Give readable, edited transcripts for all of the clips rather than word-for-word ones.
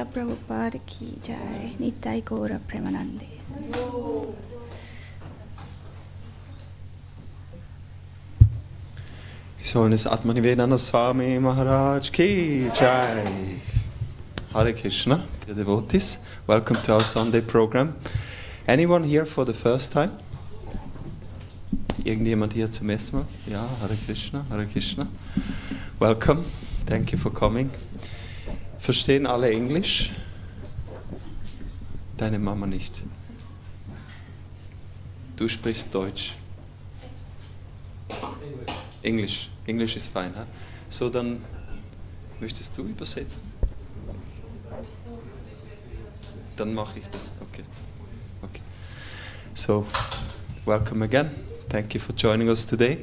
Srila Prabhupada ki jai, Nitai Gaura Premanande. His Holiness Atmanivadana Swami Maharaj ki jai. Hare Krishna, dear devotees. Welcome to our Sunday program. Anyone here for the first time? Irgendjemand hier zum ersten Mal? Ja, Hare Krishna, Hare Krishna. Welcome, thank you for coming. Verstehen alle Englisch? Deine Mama nicht. Du sprichst Deutsch. English. English is fine, huh? So, dann möchtest du übersetzen? Dann mache ich das. Okay. Okay. So, welcome again. Thank you for joining us today.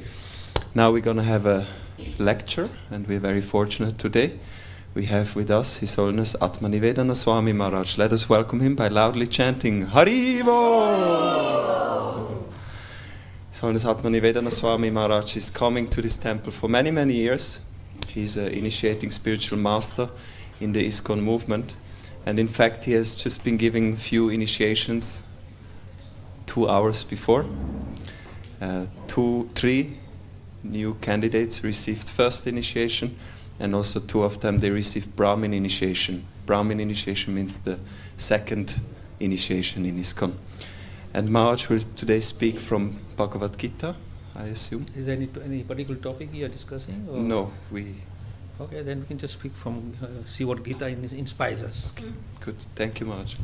Now we're going to have a lecture, and we're very fortunate today. We have with us His Holiness Atmanivadana Swami Maharaj. Let us welcome him by loudly chanting Haribo! His Holiness Atmanivadana Swami Maharaj is coming to this temple for many, many years. He's an initiating spiritual master in the ISKCON movement. And in fact, he has just been giving few initiations 2 hours before. 3 new candidates received first initiation, and also 2 of them, they received Brahmin initiation. Brahmin initiation means the second initiation in ISKCON. And Maharaj will today speak from Bhagavad Gita, I assume. Is there any particular topic you are discussing? Or? No, we... Okay, then we can just speak from, see what Gita inspires us. Okay. Good, thank you, Maharaj.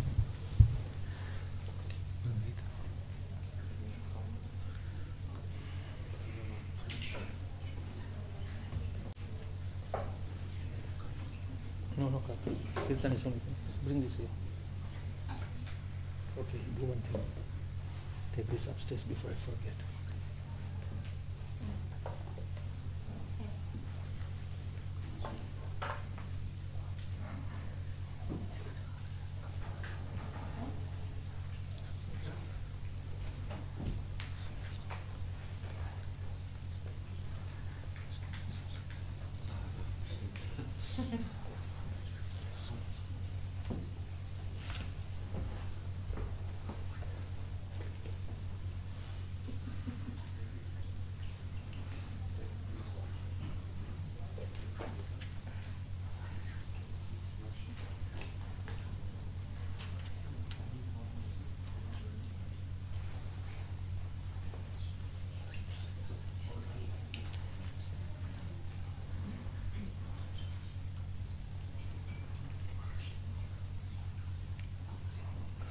No, Kirtan is only. Bring this here. Okay, do one thing. Take this upstairs before I forget.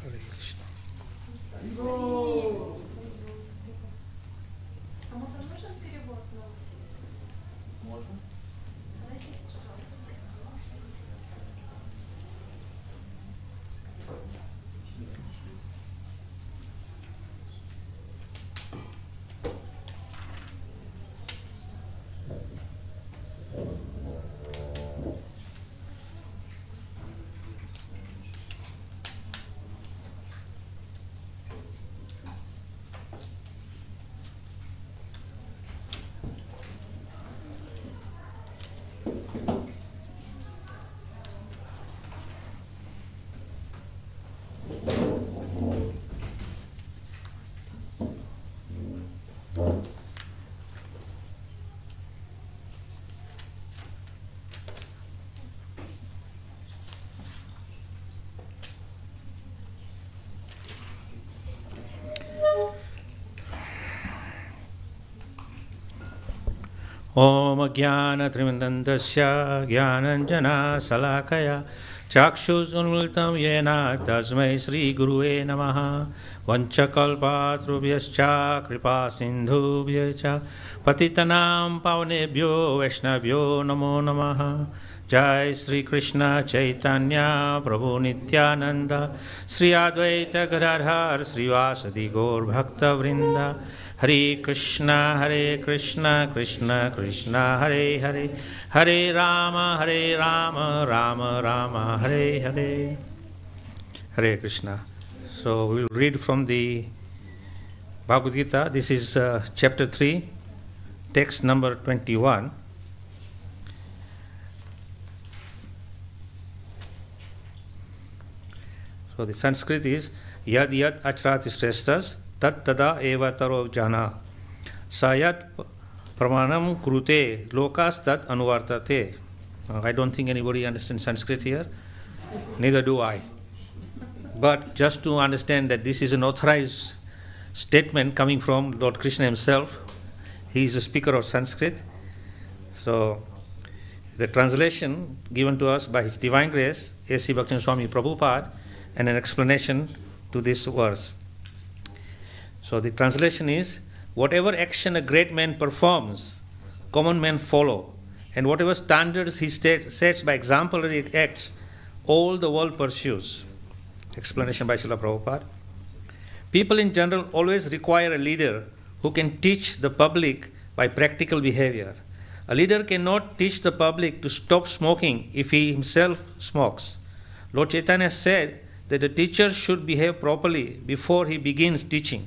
Hare Krishna. Om Jnana Trimandandasya Jnananjana Salakaya Chakshus Unmultam Yena Tasmai Sri Gurue Namaha Vanchakalpatrubhyascha Kripa Sindhubhyacha Patitanam Pavanebhyo Vaishnavyo Namo Namaha Jai Sri Krishna Chaitanya Prabhu Nityananda Sri Advaita Gadadhar Sri Vasadi Gaur Bhakta Vrinda Hare Krishna Krishna Krishna Hare Hare Hare Rama Rama Rama Hare Hare. Hare Krishna. So we will read from the Bhagavad Gita. This is chapter 3, text number 21. So the Sanskrit is yad yad achrati shreshtas tat tada eva taro jana sayat pramanam krute lokas tat anuvartate. I don't think anybody understands Sanskrit here, neither do I. But just to understand that this is an authorized statement coming from Lord Krishna himself, he is a speaker of Sanskrit. So the translation given to us by His Divine Grace, A.C. Bhaktivinoda Swami Prabhupada, and an explanation to this verse. So the translation is, whatever action a great man performs, common men follow, and whatever standards he sets by exemplary acts, all the world pursues. Explanation by Srila Prabhupada. People in general always require a leader who can teach the public by practical behavior. A leader cannot teach the public to stop smoking if he himself smokes. Lord Chaitanya said that the teacher should behave properly before he begins teaching.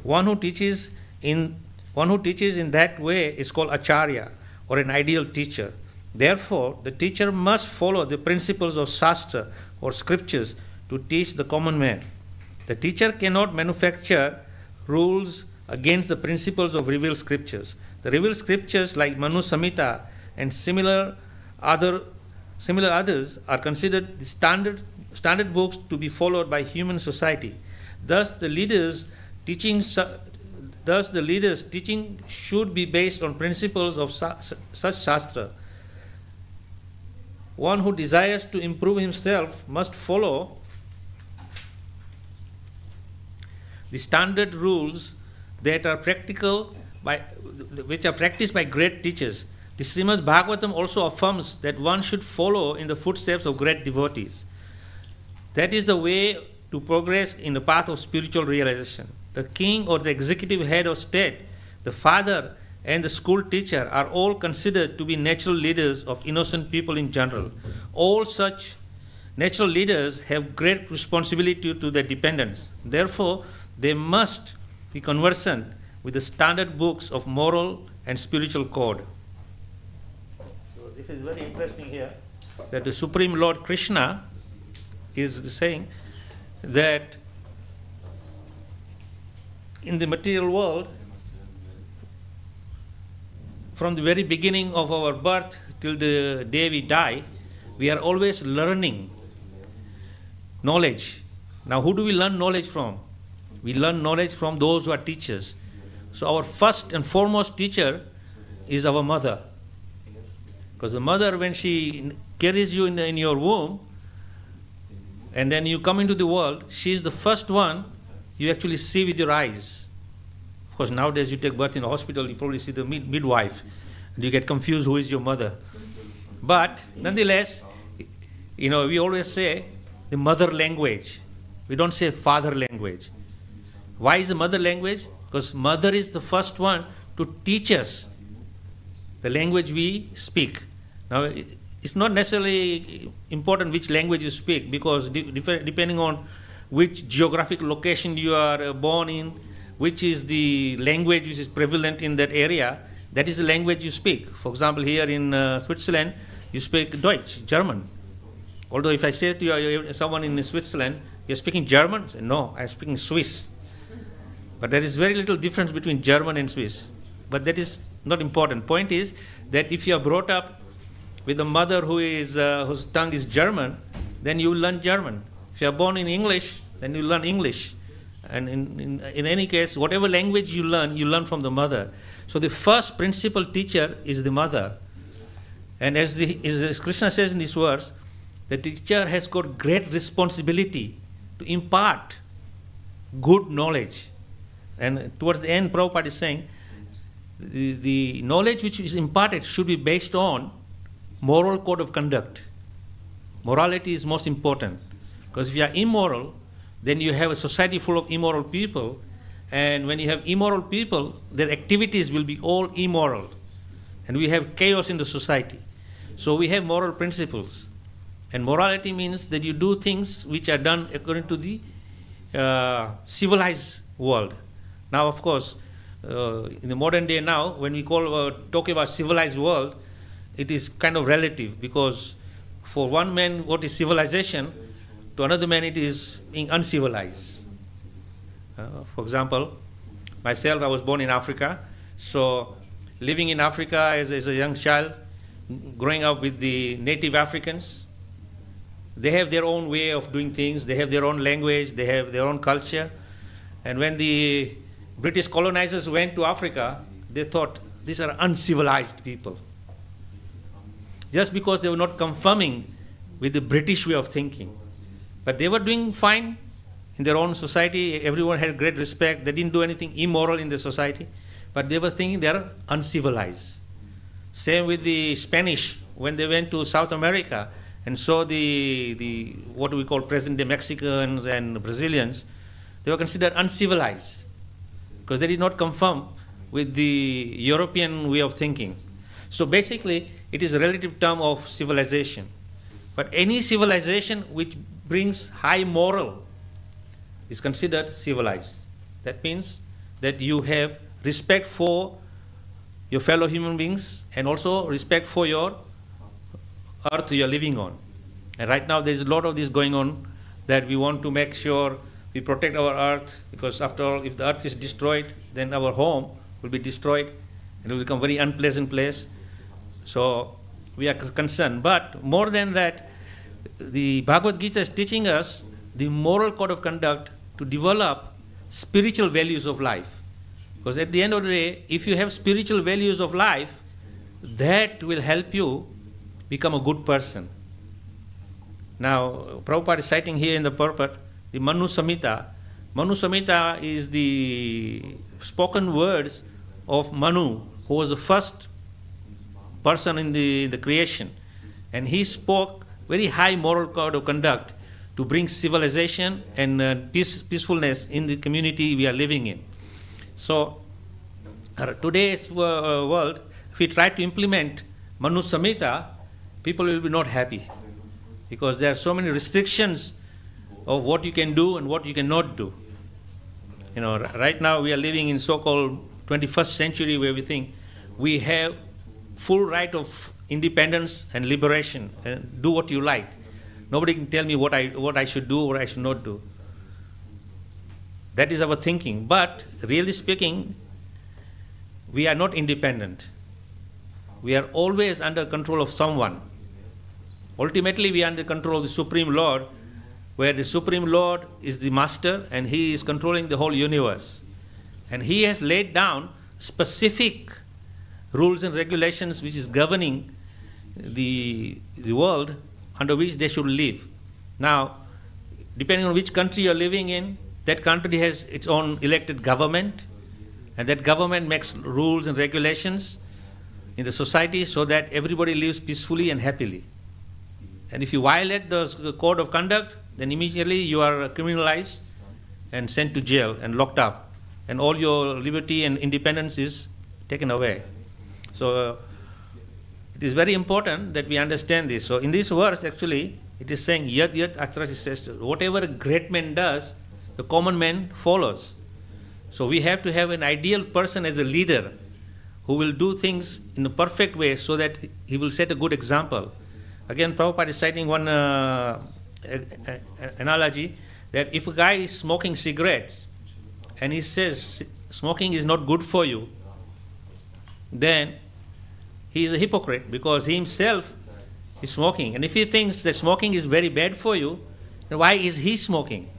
One who teaches in that way is called Acharya, or an ideal teacher. Therefore, the teacher must follow the principles of Shastra or scriptures to teach the common man. The teacher cannot manufacture rules against the principles of revealed scriptures. The revealed scriptures like Manu Samhita and similar others are considered the standard books to be followed by human society. Thus, the leaders' teaching should be based on principles of such Shastra. One who desires to improve himself must follow the standard rules that are which are practiced by great teachers. The Srimad Bhagavatam also affirms that one should follow in the footsteps of great devotees. That is the way to progress in the path of spiritual realization. The king or the executive head of state, the father and the school teacher are all considered to be natural leaders of innocent people in general. All such natural leaders have great responsibility to their dependents. Therefore, they must be conversant with the standard books of moral and spiritual code. So this is very interesting here, that the Supreme Lord Krishna is saying that in the material world, from the very beginning of our birth till the day we die, we are always learning knowledge. Now, who do we learn knowledge from? We learn knowledge from those who are teachers. So our first and foremost teacher is our mother. Because the mother, when she carries you in your womb, and then you come into the world, she is the first one you actually see with your eyes. Of course, nowadays you take birth in a hospital, you probably see the midwife, and you get confused who is your mother. But nonetheless, we always say the mother language. We don't say father language. Why is the mother language? Because mother is the first one to teach us the language we speak. Now, it's not necessarily important which language you speak, because depending on which geographic location you are born in, which is the language which is prevalent in that area, that is the language you speak. For example, here in Switzerland, you speak Deutsch, German. Although if I say to you, someone in Switzerland, you're speaking German? Say, no, I'm speaking Swiss. But there is very little difference between German and Swiss. But that is not important. Point is that if you are brought up with a mother whose tongue is German, then you will learn German. If you are born in English, then you learn English. And in any case, whatever language you learn from the mother. So the first principal teacher is the mother. And as Krishna says in this verse, the teacher has got great responsibility to impart good knowledge. And towards the end, Prabhupada is saying, the knowledge which is imparted should be based on moral code of conduct. Morality is most important. Because if you are immoral, then you have a society full of immoral people. And when you have immoral people, their activities will be all immoral. And we have chaos in the society. So we have moral principles. And morality means that you do things which are done according to the civilized world. Now, of course, in the modern day now, when we talk about civilized world, it is kind of relative, because for one man, what is civilization to another man it is being uncivilized. For example, myself, I was born in Africa, so living in Africa as a young child, growing up with the native Africans, they have their own way of doing things, they have their own language, they have their own culture. And when the British colonizers went to Africa, they thought, these are uncivilized people. Just because they were not conforming with the British way of thinking. But they were doing fine in their own society. Everyone had great respect. They didn't do anything immoral in the society. But they were thinking they are uncivilized. Same with the Spanish. When they went to South America and saw the what we call present-day Mexicans and Brazilians, they were considered uncivilized because they did not conform with the European way of thinking. So basically, it is a relative term of civilization. But any civilization which brings high moral is considered civilized. That means that you have respect for your fellow human beings and also respect for your earth you are living on. And right now there is a lot of this going on, that we want to make sure we protect our earth, because after all, if the earth is destroyed, then our home will be destroyed and it will become a very unpleasant place. So we are concerned. But more than that, the Bhagavad Gita is teaching us the moral code of conduct to develop spiritual values of life. Because at the end of the day, if you have spiritual values of life, that will help you become a good person. Now, Prabhupada is citing here in the purport the Manu Samhita. Manu Samhita is the spoken words of Manu, who was the first person in the creation. And he spoke very high moral code of conduct to bring civilization and peacefulness in the community we are living in. So, today's world, if we try to implement Manu Samhita, people will be not happy, because there are so many restrictions of what you can do and what you cannot do. You know, right now we are living in so-called 21st century, where we think we have full right of independence and liberation, and do what you like. Nobody can tell me what I should do or I should not do. That is our thinking. But really speaking, we are not independent. We are always under control of someone. Ultimately, we are under control of the Supreme Lord, where the Supreme Lord is the master and he is controlling the whole universe. And he has laid down specific rules and regulations which is governing the world under which they should live. Now, depending on which country you are living in, that country has its own elected government, and that government makes rules and regulations in the society so that everybody lives peacefully and happily. And if you violate the code of conduct, then immediately you are criminalized and sent to jail and locked up, and all your liberty and independence is taken away. So it is very important that we understand this. So in this verse, actually, it is saying, Yad Yad Acharati Shrestha. Whatever a great man does, the common man follows. So we have to have an ideal person as a leader who will do things in a perfect way so that he will set a good example. Again, Prabhupada is citing one analogy, that if a guy is smoking cigarettes and he says smoking is not good for you, then he is a hypocrite, because he himself is smoking. And if he thinks that smoking is very bad for you, then why is he smoking?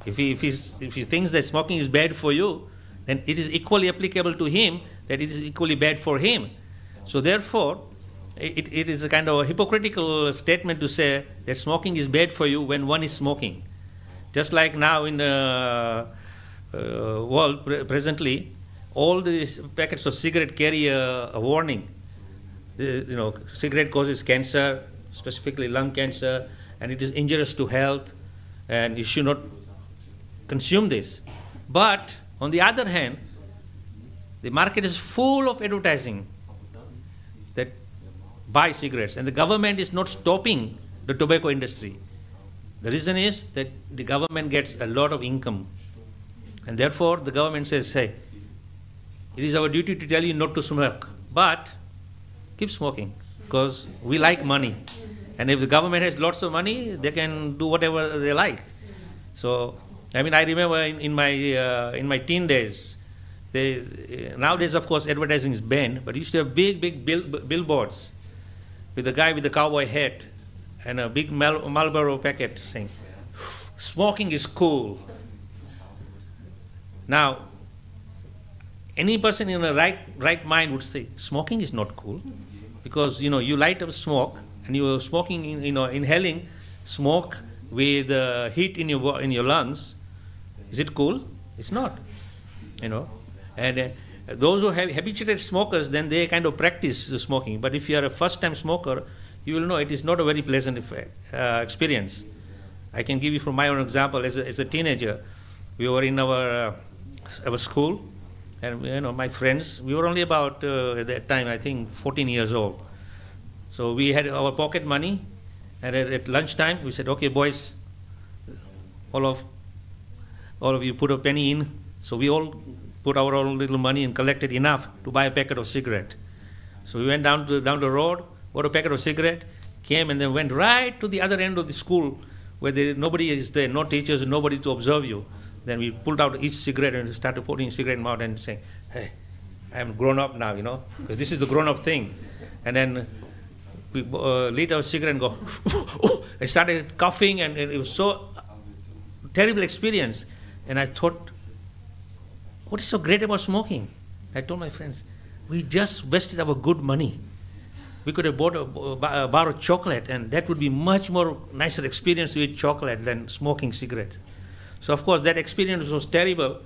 If he thinks that smoking is bad for you, then it is equally applicable to him that it is equally bad for him. So therefore, it is a kind of a hypocritical statement to say that smoking is bad for you when one is smoking. Just like now in the world presently, all these packets of cigarette carry a warning. Cigarette causes cancer, specifically lung cancer, and it is injurious to health, and you should not consume this. But on the other hand, the market is full of advertising that buy cigarettes, and the government is not stopping the tobacco industry. The reason is that the government gets a lot of income, and therefore the government says, hey, it is our duty to tell you not to smoke, but keep smoking, because we like money. And if the government has lots of money, they can do whatever they like. So, I mean, I remember in my teen days, nowadays, of course, advertising is banned, but used to have big billboards with the guy with the cowboy hat and a big Marlboro packet saying, "Smoking is cool." Now, any person in a right mind would say, smoking is not cool, because you light up smoke and you are smoking, inhaling smoke with heat in your lungs. Is it cool? It's not. And those who have habituated smokers, then they kind of practice the smoking. But if you are a first-time smoker, you will know it is not a very pleasant experience. I can give you from my own example. As a teenager, we were in our school, and my friends, we were only about at that time, I think, 14 years old. So we had our pocket money, and at lunchtime we said, "Okay, boys, all of you put a penny in." So we all put our own little money and collected enough to buy a packet of cigarette. So we went down the road, bought a packet of cigarette, came, and then went right to the other end of the school where nobody is there, no teachers, nobody to observe you. Then we pulled out each cigarette and started putting cigarette in my mouth and saying, "Hey, I am grown up now, because this is the grown up thing." And then we lit our cigarette and go, and started coughing, and it was so terrible experience. And I thought, what is so great about smoking? I told my friends, we just wasted our good money. We could have bought a bar of chocolate, and that would be much more nicer experience to eat chocolate than smoking cigarettes. So of course that experience was terrible,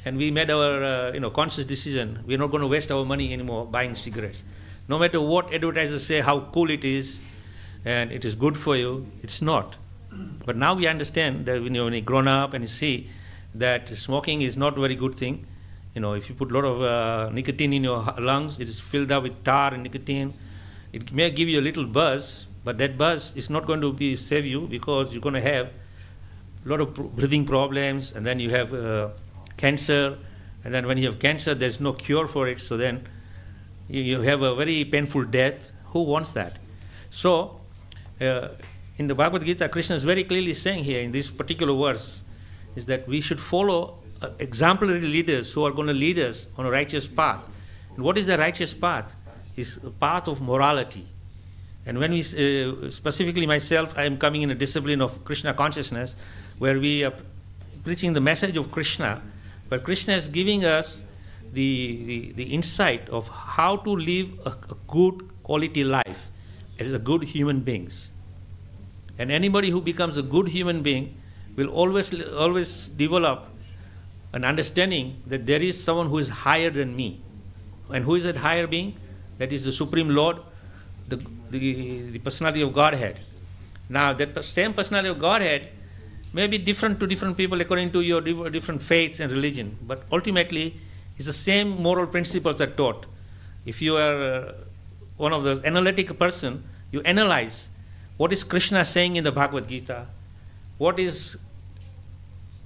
and we made our conscious decision. We're not going to waste our money anymore buying cigarettes. No matter what advertisers say, how cool it is, and it is good for you, it's not. But now we understand that when you're grown up and you see that smoking is not a very good thing. If you put a lot of nicotine in your lungs, it is filled up with tar and nicotine. It may give you a little buzz, but that buzz is not going to save you, because you're going to have a lot of breathing problems, and then you have cancer, and then when you have cancer, there's no cure for it, so then you have a very painful death. Who wants that? So, in the Bhagavad Gita, Krishna is very clearly saying here in this particular verse, is that we should follow exemplary leaders who are going to lead us on a righteous path. And what is the righteous path? It's a path of morality. And when we, specifically myself, I am coming in a discipline of Krishna consciousness, where we are preaching the message of Krishna, but Krishna is giving us the insight of how to live a good quality life as a good human beings. And anybody who becomes a good human being will always develop an understanding that there is someone who is higher than me. And who is that higher being? That is the Supreme Lord, the personality of Godhead. Now, that same personality of Godhead may be different to different people according to your different faiths and religion, but ultimately it's the same moral principles are taught. If you are one of those analytic person, you analyze what is Krishna saying in the Bhagavad Gita, what is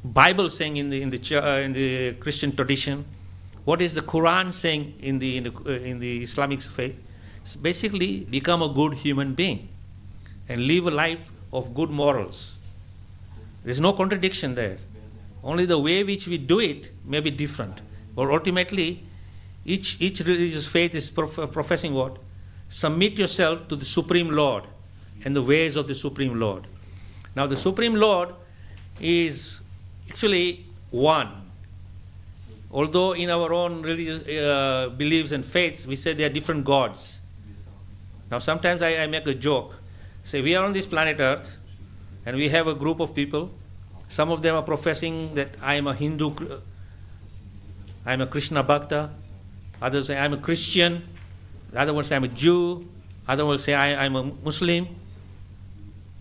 Bible saying in the Christian tradition, what is the Quran saying in the Islamic faith. So basically, become a good human being and live a life of good morals. There's no contradiction there. Only the way which we do it may be different. Or ultimately, each religious faith is professing what? Submit yourself to the Supreme Lord and the ways of the Supreme Lord. Now, the Supreme Lord is actually one. Although in our own religious beliefs and faiths, we say they are different gods. Now, sometimes I make a joke. Say, we are on this planet Earth, and we have a group of people. Some of them are professing that I am a Hindu, I am a Krishna Bhakta. Others say I am a Christian. The other one say I am a Jew. Other one say I am a Muslim.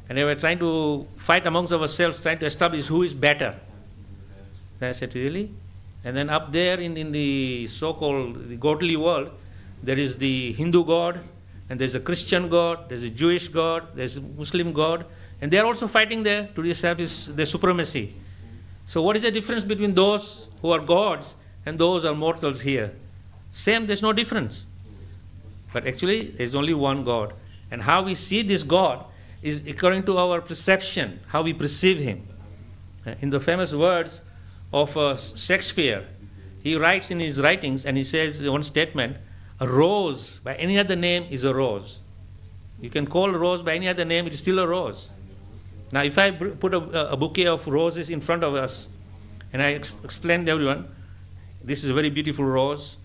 And they were trying to fight amongst ourselves, trying to establish who is better. Then I said, really? And then up there in the so-called the godly world, there is the Hindu God, and there's a Christian God, there's a Jewish God, there's a Muslim God, and they are also fighting there to establish their supremacy. So what is the difference between those who are gods and those who are mortals here? Same, there's no difference. But actually, there's only one God. And how we see this God is according to our perception, how we perceive him. In the famous words of Shakespeare, he writes in his writings, and he says one statement, a rose by any other name is a rose. You can call a rose by any other name, it is still a rose. Now if I put a bouquet of roses in front of us, and I explain to everyone, this is a very beautiful rose,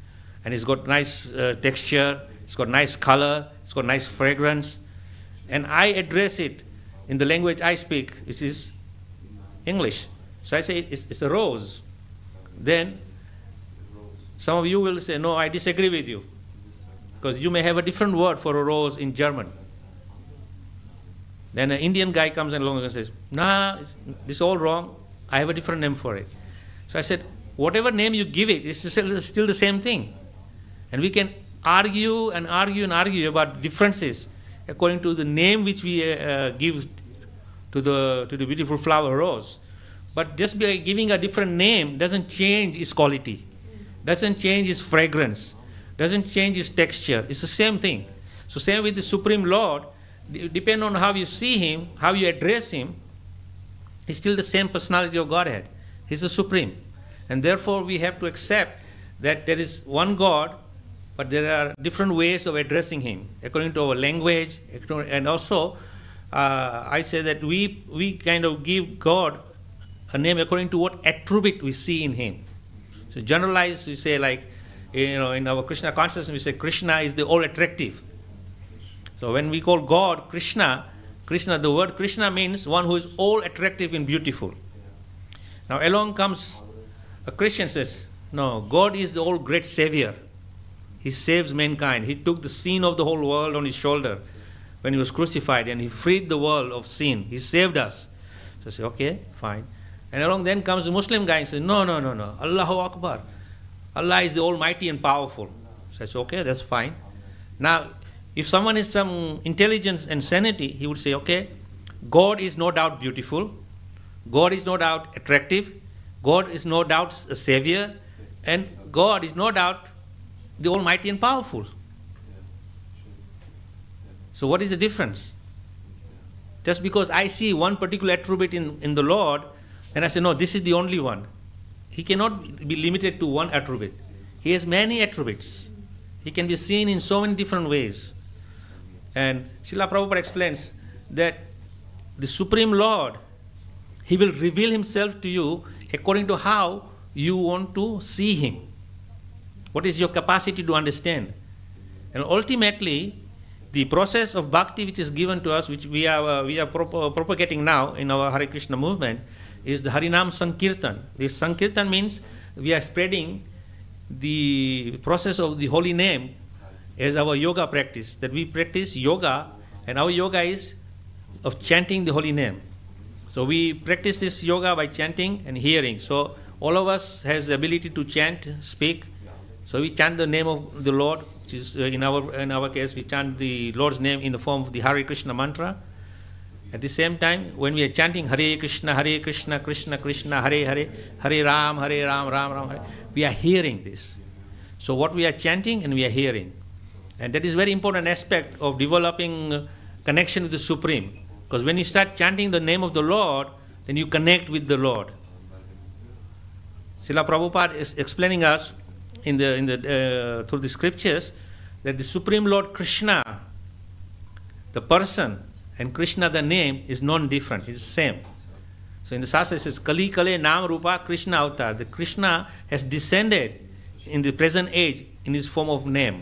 and it's got nice texture, it's got nice color, it's got nice fragrance, and I address it in the language I speak, which is English. So I say it's a rose. Then some of you will say, no, I disagree with you, because you may have a different word for a rose in German. Then an Indian guy comes along and says, nah, this is all wrong, I have a different name for it. So I said, whatever name you give it, it's still the same thing. And we can argue and argue and argue about differences according to the name which we give to the beautiful flower rose. But just by giving a different name doesn't change its quality, doesn't change its fragrance, doesn't change its texture. It's the same thing. So same with the Supreme Lord, depending on how you see him, how you address him, he's still the same personality of Godhead. He's the Supreme. And therefore we have to accept that there is one God, but there are different ways of addressing him according to our language. And also I say that we kind of give God a name according to what attribute we see in him. So generalized, we say, like, in our Krishna consciousness, we say Krishna is the all attractive. So when we call God Krishna, the word Krishna means one who is all attractive and beautiful. Now along comes a Christian, says, no, God is the all great Savior. He saves mankind. He took the sin of the whole world on his shoulder when he was crucified, and he freed the world of sin. He saved us. So I say, okay, fine. And along then comes the Muslim guy and says, no, Allahu Akbar. Allah is the Almighty and powerful. So I say, okay, that's fine. Now, if someone has some intelligence and sanity, he would say, okay, God is no doubt beautiful. God is no doubt attractive. God is no doubt a Savior. And God is no doubt the Almighty and powerful. So what is the difference? Just because I see one particular attribute in the Lord, and I say, no, this is the only one. He cannot be limited to one attribute. He has many attributes. He can be seen in so many different ways. And Srila Prabhupada explains that the Supreme Lord, he will reveal himself to you according to how you want to see him. What is your capacity to understand? And ultimately, the process of bhakti which is given to us, which we are propagating now in our Hare Krishna movement, is the Harinam Sankirtan. This Sankirtan means we are spreading the process of the holy name as our yoga practice. That we practice yoga, and our yoga is of chanting the holy name. So we practice this yoga by chanting and hearing. So all of us has the ability to chant, speak. So we chant the name of the Lord, which is in our case we chant the Lord's name in the form of the Hare Krishna mantra. At the same time, when we are chanting Hare Krishna, Krishna Krishna, Hare Hare, Hare Ram, Ram Ram, Hare, we are hearing this. So what we are chanting and we are hearing. And that is very important aspect of developing connection with the Supreme. Because when you start chanting the name of the Lord, then you connect with the Lord. Srila Prabhupada is explaining us through the scriptures that the Supreme Lord Krishna, the person, and Krishna, the name, is non-different. It's the same. So in the Shastra it says, Kali Kale Nam Rupa Krishna Avatar. The Krishna has descended in the present age in his form of name.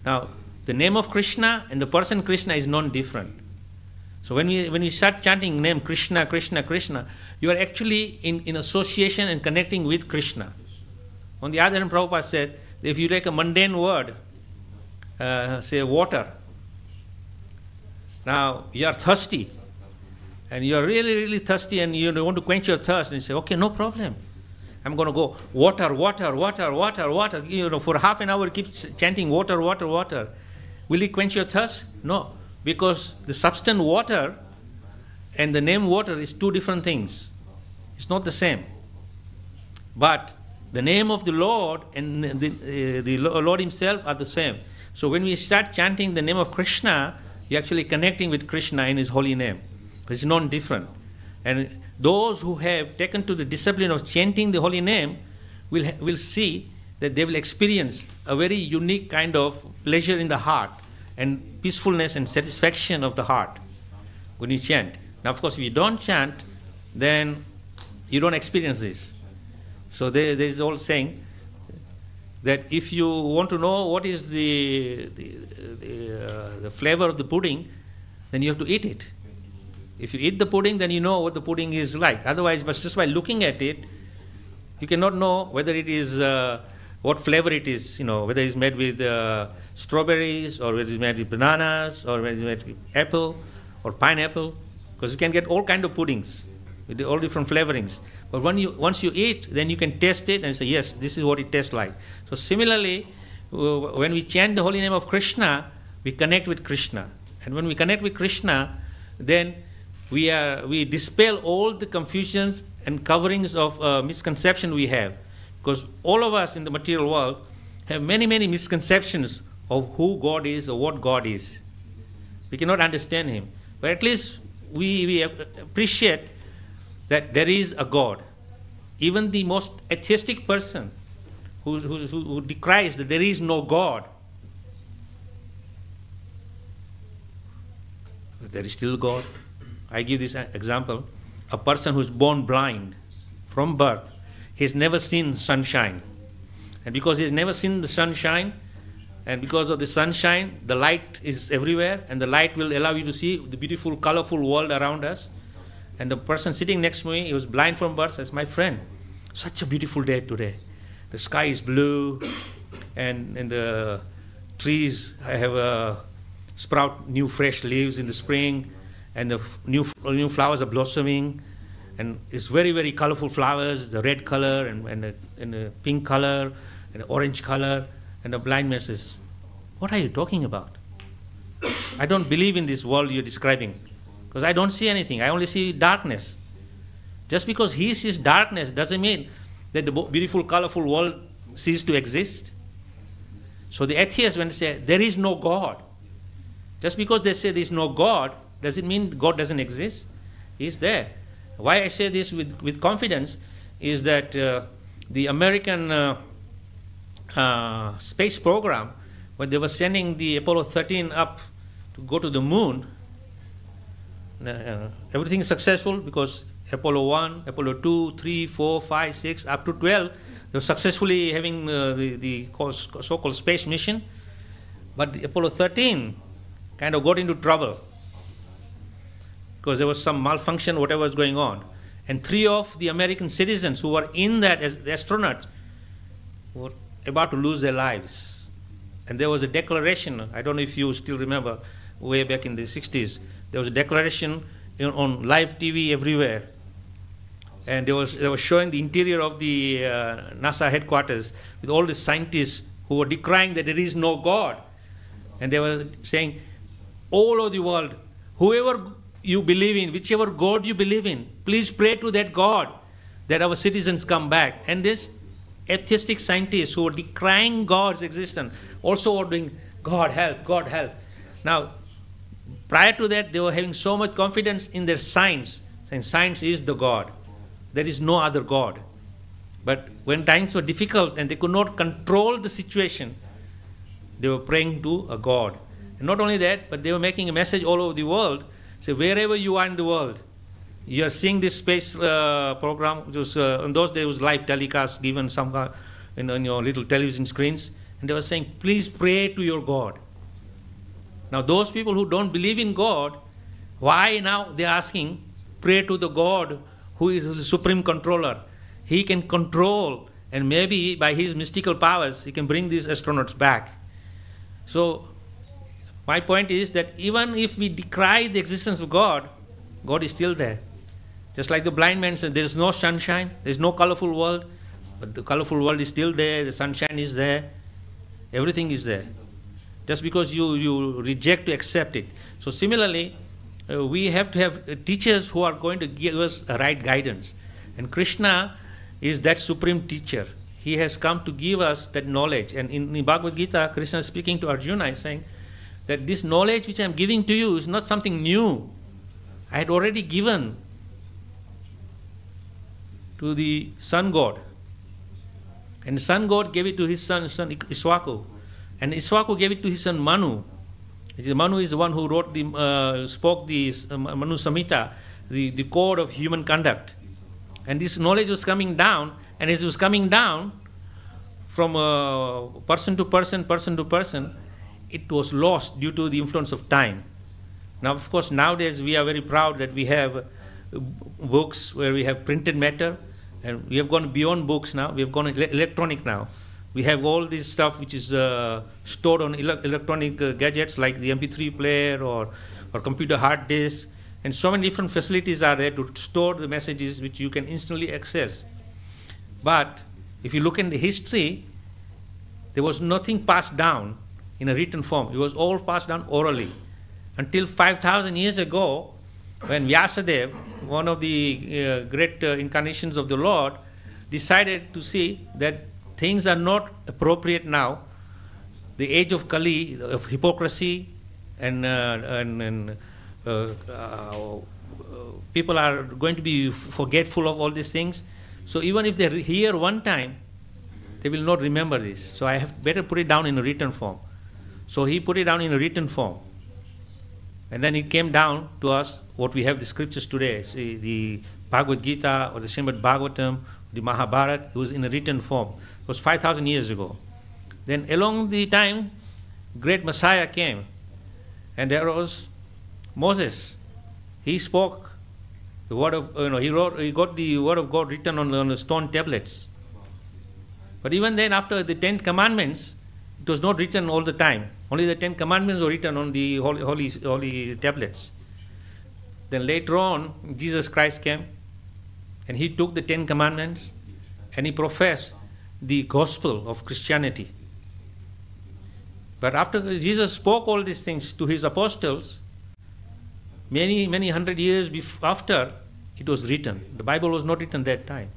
Now, the name of Krishna and the person Krishna is non-different. So when we start chanting name Krishna, Krishna, Krishna, you are actually in association and connecting with Krishna. On the other hand, Prabhupada said, if you take a mundane word, say water, now you are thirsty, and you are really, really thirsty, and you want to quench your thirst, and you say, okay, no problem. I'm going to go water, water, water, water, water. For half an hour, keep chanting water, water, water. Will it quench your thirst? No, because the substance water and the name water is two different things. It's not the same. But the name of the Lord and the Lord himself are the same. So when we start chanting the name of Krishna, you're actually connecting with Krishna in his holy name. It's not different. And those who have taken to the discipline of chanting the holy name will see that they will experience a very unique kind of pleasure in the heart and peacefulness and satisfaction of the heart when you chant. Now, of course, if you don't chant, then you don't experience this. So there is all saying that if you want to know what is the flavor of the pudding, then you have to eat it. If you eat the pudding, then you know what the pudding is like. Otherwise, but just by looking at it, you cannot know whether it is what flavor it is. Whether it's made with strawberries, or whether it's made with bananas, or whether it's made with apple or pineapple, because you can get all kind of puddings with all different flavorings. But once you eat, then you can taste it and say, yes, this is what it tastes like. So similarly, when we chant the holy name of Krishna, we connect with Krishna. And when we connect with Krishna, then we dispel all the confusions and coverings of misconception we have. Because all of us in the material world have many, many misconceptions of who God is or what God is. We cannot understand Him. But at least we appreciate that there is a God. Even the most atheistic person who decries that there is no God, but there is still God. I give this example. A person who is born blind from birth, he has never seen sunshine. And because he has never seen the sunshine, and because of the sunshine, the light is everywhere, and the light will allow you to see the beautiful, colorful world around us. And the person sitting next to me, he was blind from birth, says, my friend, such a beautiful day today. The sky is blue, and the trees have sprout new fresh leaves in the spring, and the new flowers are blossoming, and it's very, very colorful flowers, the red color and the pink color and the orange color. And the blind man says, what are you talking about? I don't believe in this world you're describing, because I don't see anything. I only see darkness. Just because he sees darkness doesn't mean that the beautiful, colorful world ceases to exist. So the atheists, when they say there is no God, just because they say there is no God, does it mean God doesn't exist? He's there. Why I say this with confidence is that the American space program, when they were sending the Apollo 13 up to go to the moon, everything is successful because Apollo 1, Apollo 2, 3, 4, 5, 6, up to 12, they were successfully having the so-called space mission. But the Apollo 13 kind of got into trouble because there was some malfunction, whatever was going on. And 3 of the American citizens who were in that as the astronauts were about to lose their lives. And there was a declaration, I don't know if you still remember, way back in the 60s, there was a declaration on live TV everywhere. And they were showing the interior of the NASA headquarters with all the scientists who were decrying that there is no God. And they were saying, all over the world, whoever you believe in, whichever God you believe in, please pray to that God that our citizens come back. And this atheistic scientists who were decrying God's existence also were doing, God help, God help. Now, prior to that, they were having so much confidence in their science, saying science is the God. There is no other God. But when times were difficult and they could not control the situation, they were praying to a God. And not only that, but they were making a message all over the world. So wherever you are in the world, you are seeing this space program. It was, in those days, it was live telecast given somehow on your little television screens. And they were saying, please pray to your God. Now those people who don't believe in God, why now they are asking, pray to the God who is the supreme controller. He can control, and maybe by his mystical powers, he can bring these astronauts back. So my point is that even if we decry the existence of God, God is still there. Just like the blind man said, there is no sunshine, there is no colorful world, but the colorful world is still there, the sunshine is there, everything is there. Just because you reject to accept it. So similarly, we have to have teachers who are going to give us a right guidance. And Krishna is that supreme teacher. He has come to give us that knowledge. And in the Bhagavad Gita, Krishna is speaking to Arjuna, is saying, that this knowledge which I am giving to you is not something new. I had already given to the sun god. And the sun god gave it to his son Iswaku. And Iswaku gave it to his son Manu. Manu is the one who wrote spoke the Manu Samhita, the code of human conduct. And this knowledge was coming down, and as it was coming down from person to person, it was lost due to the influence of time. Now, of course, nowadays we are very proud that we have books where we have printed matter, and we have gone beyond books now. We have gone electronic now. We have all this stuff which is stored on electronic gadgets like the MP3 player or computer hard disk, and so many different facilities are there to store the messages which you can instantly access. But if you look in the history, there was nothing passed down in a written form. It was all passed down orally. Until 5,000 years ago, when Vyasadeva, one of the great incarnations of the Lord, decided to see that things are not appropriate now. The age of Kali, of hypocrisy, and people are going to be forgetful of all these things. So even if they hear one time, they will not remember this. So I have better put it down in a written form. So he put it down in a written form. And then it came down to us what we have the scriptures today. See, the Bhagavad Gita or the Srimad Bhagavatam, the Mahabharata, it was in a written form. It was 5,000 years ago. Then along the time, great Messiah came. And there was Moses. He spoke the word of, he got the word of God written on the stone tablets. But even then, after the 10 commandments, it was not written all the time. Only the 10 commandments were written on the holy tablets. Then later on, Jesus Christ came, and he took the 10 commandments, and he professed the gospel of Christianity. But after Jesus spoke all these things to his apostles, many hundred years after, it was written. The Bible was not written that time.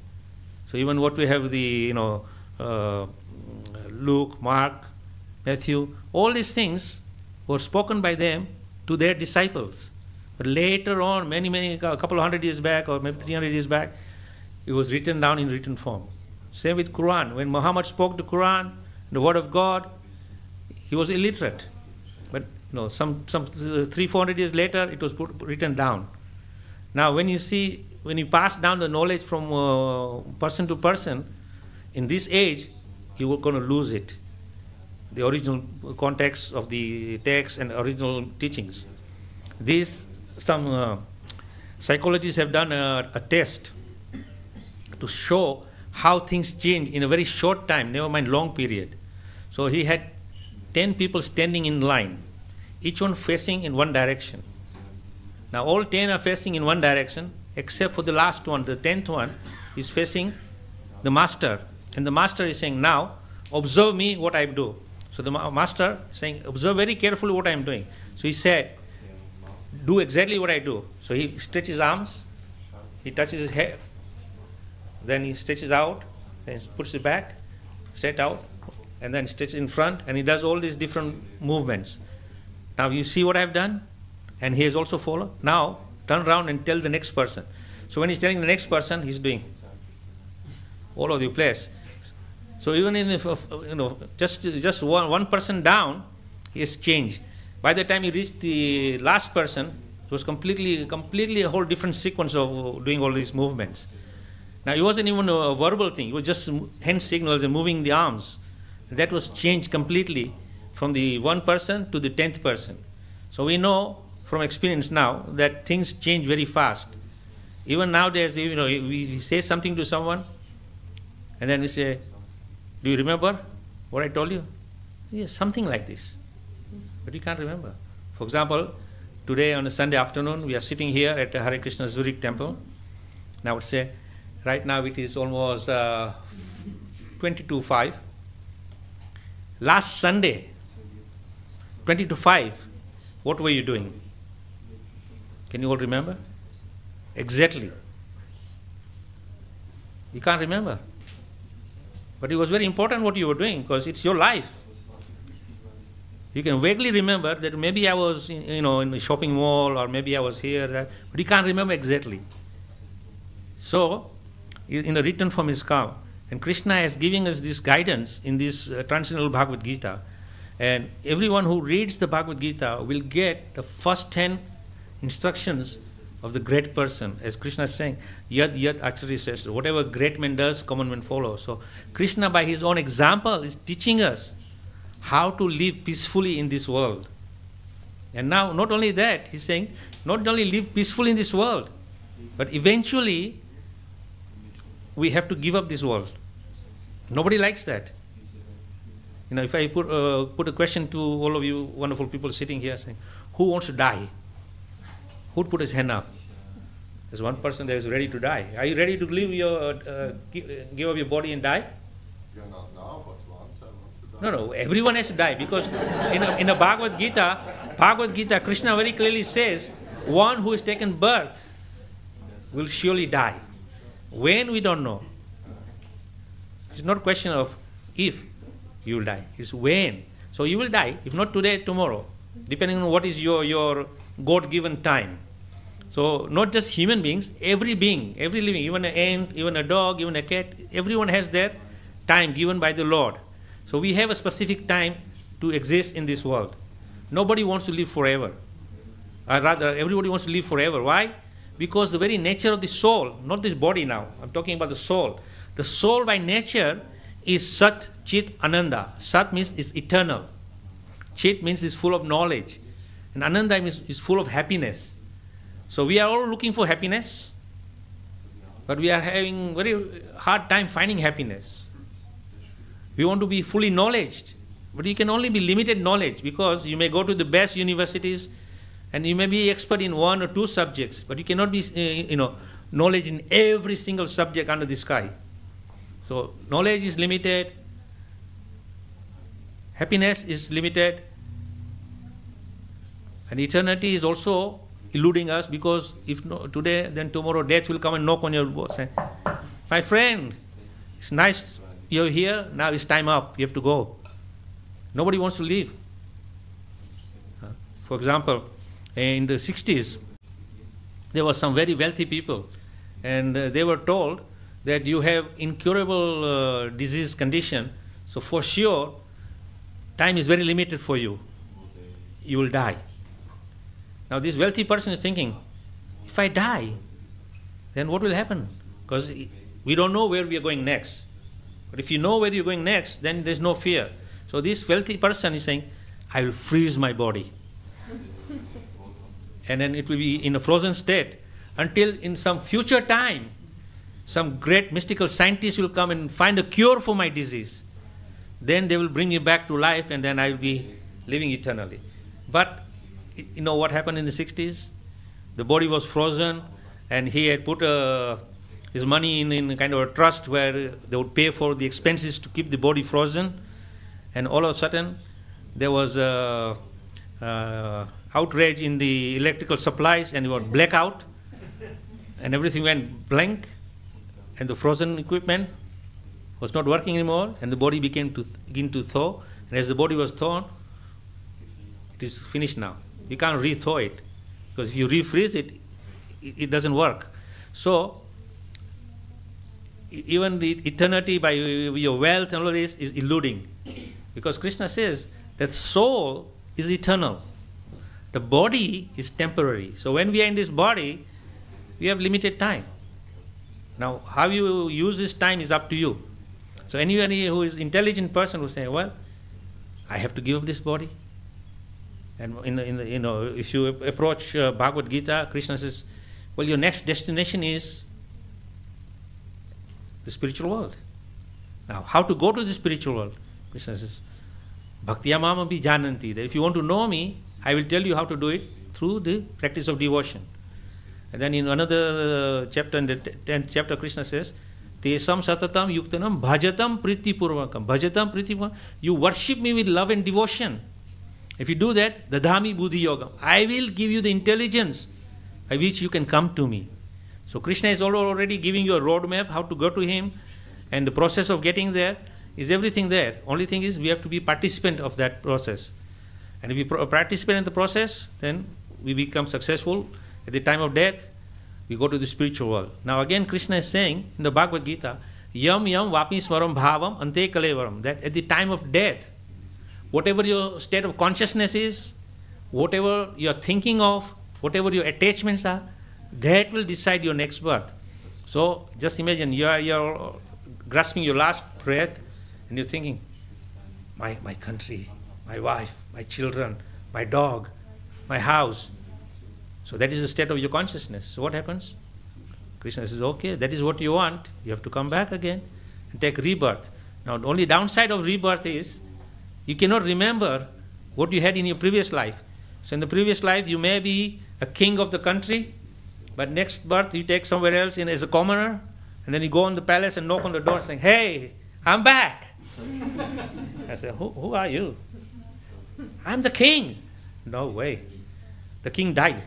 So even what we have, the Luke, Mark, Matthew, all these things were spoken by them to their disciples. But later on, a couple of hundred years back, or maybe 300 years back, it was written down in written form. Same with Quran. When Muhammad spoke the Quran, the word of God, he was illiterate. But some 300-400 years later, it was written down. Now, when you pass down the knowledge from person to person, in this age, you are going to lose it. The original context of the text and original teachings. Some psychologists have done a test to show how things change in a very short time, never mind long period. So he had 10 people standing in line, each one facing in one direction. Now all 10 are facing in one direction, except for the last one, the 10th one, is facing the master. And the master is saying, now, observe me what I do. So the master is saying, observe very carefully what I am doing. So he said, do exactly what I do. So he stretches his arms, he touches his hair, then he stretches out, then puts it back, straight out, and then stretches in front, and he does all these different movements. Now you see what I've done? And he has also followed. Now turn around and tell the next person. So when he's telling the next person, he's doing all over the place. So even in just one person down, he has changed. By the time he reached the last person, it was completely a whole different sequence of doing all these movements. Now it wasn't even a verbal thing; it was just hand signals and moving the arms. That was changed completely from the one person to the 10th person. So we know from experience now that things change very fast. Even nowadays, we say something to someone, and then we say, do you remember what I told you? Yes, something like this. But you can't remember. For example, today on a Sunday afternoon, we are sitting here at the Hare Krishna Zurich temple. And I would say, right now it is almost 20 to 5. Last Sunday, 20 to 5, what were you doing? Can you all remember? Exactly. You can't remember. But it was very important what you were doing because it's your life. You can vaguely remember that maybe I was in the shopping mall, or maybe I was here, but you can't remember exactly. So, in a written form is come. And Krishna is giving us this guidance in this transcendental Bhagavad Gita. And everyone who reads the Bhagavad Gita will get the first 10 instructions of the great person. As Krishna is saying, Yad Yad Acharya says, whatever great man does, common man follows. So Krishna, by his own example, is teaching us how to live peacefully in this world. And now, not only that, he's saying, not only live peacefully in this world, but eventually we have to give up this world. Nobody likes that. If I put a question to all of you wonderful people sitting here, saying, who wants to die? Who would put his hand up? There's one person that is ready to die. Are you ready to give up your body and die? Yeah, not now, but once I want to die. No, everyone has to die, because in the Bhagavad Gita, Krishna very clearly says, one who has taken birth will surely die. When, we don't know. It's not a question of if you will die, it's when. So you will die, if not today, tomorrow, depending on what is your God-given time. So not just human beings, every being, every living, even an ant, even a dog, even a cat, everyone has their time given by the Lord. So we have a specific time to exist in this world. Nobody wants to live forever. Rather, everybody wants to live forever. Why? Because the very nature of the soul, not this body now, I'm talking about the soul. The soul by nature is Sat, Chit, Ananda. Sat means is eternal. Chit means is full of knowledge. And Ananda means is full of happiness. So we are all looking for happiness, but we are having very hard time finding happiness. We want to be fully knowledged, but you can only be limited knowledge, because you may go to the best universities and you may be expert in one or two subjects, but you cannot be knowledge in every single subject under the sky. So knowledge is limited, happiness is limited, and eternity is also eluding us, because if not today, then tomorrow death will come and knock on your door, say, my friend, it's nice you're here, now it's time up, you have to go. Nobody wants to leave. For example, in the 60s, there were some very wealthy people, and they were told that you have incurable disease condition, so for sure, time is very limited for you. You will die. Now this wealthy person is thinking, if I die, then what will happen? Because we don't know where we are going next. But if you know where you're going next, then there's no fear. So this wealthy person is saying, I will freeze my body. And then it will be in a frozen state until in some future time, some great mystical scientist will come and find a cure for my disease. Then they will bring me back to life, and then I will be living eternally. But you know what happened in the 60s? The body was frozen, and he had put his money in kind of a trust where they would pay for the expenses to keep the body frozen. And all of a sudden, there was outrage in the electrical supplies, and it was blackout, and everything went blank, and the frozen equipment was not working anymore, and the body begin to thaw. And as the body was thawed, it is finished now. You can't re-thaw it, because if you refreeze it, it doesn't work. So even the eternity by your wealth and all this is eluding, because Krishna says that soul is eternal. The body is temporary. So when we are in this body, we have limited time. Now, how you use this time is up to you. So anybody who is intelligent person will say, well, I have to give up this body. And if you approach Bhagavad Gita, Krishna says, well, your next destination is the spiritual world. Now, how to go to the spiritual world? Krishna says, Bhaktiya mama bhi jananti. That if you want to know me, I will tell you how to do it through the practice of devotion. And then in another chapter, in the 10th chapter, Krishna says, Tesam satatam yuktanam bhajatam priti purvakam. Bhajatam priti purvakam. You worship me with love and devotion. If you do that, dadhami buddhi yogam. I will give you the intelligence by which you can come to me. So Krishna is already giving you a roadmap how to go to him, and the process of getting there is everything there. Only thing is we have to be participant of that process. And if we participate in the process, then we become successful. At the time of death, we go to the spiritual world. Now again, Krishna is saying in the Bhagavad Gita, Yam yam vapi swaram bhavam ante kalevaram, that at the time of death, whatever your state of consciousness is, whatever you're thinking of, whatever your attachments are, that will decide your next birth. So just imagine you're grasping your last breath and you're thinking, my country, my wife, my children, my dog, my house. So that is the state of your consciousness. So what happens? Krishna says, okay, that is what you want. You have to come back again and take rebirth. Now the only downside of rebirth is you cannot remember what you had in your previous life. So in the previous life you may be a king of the country, but next birth you take somewhere else in as a commoner, and then you go in the palace and knock on the door saying, hey, I'm back. I say, who are you? I'm the king. No way. The king died.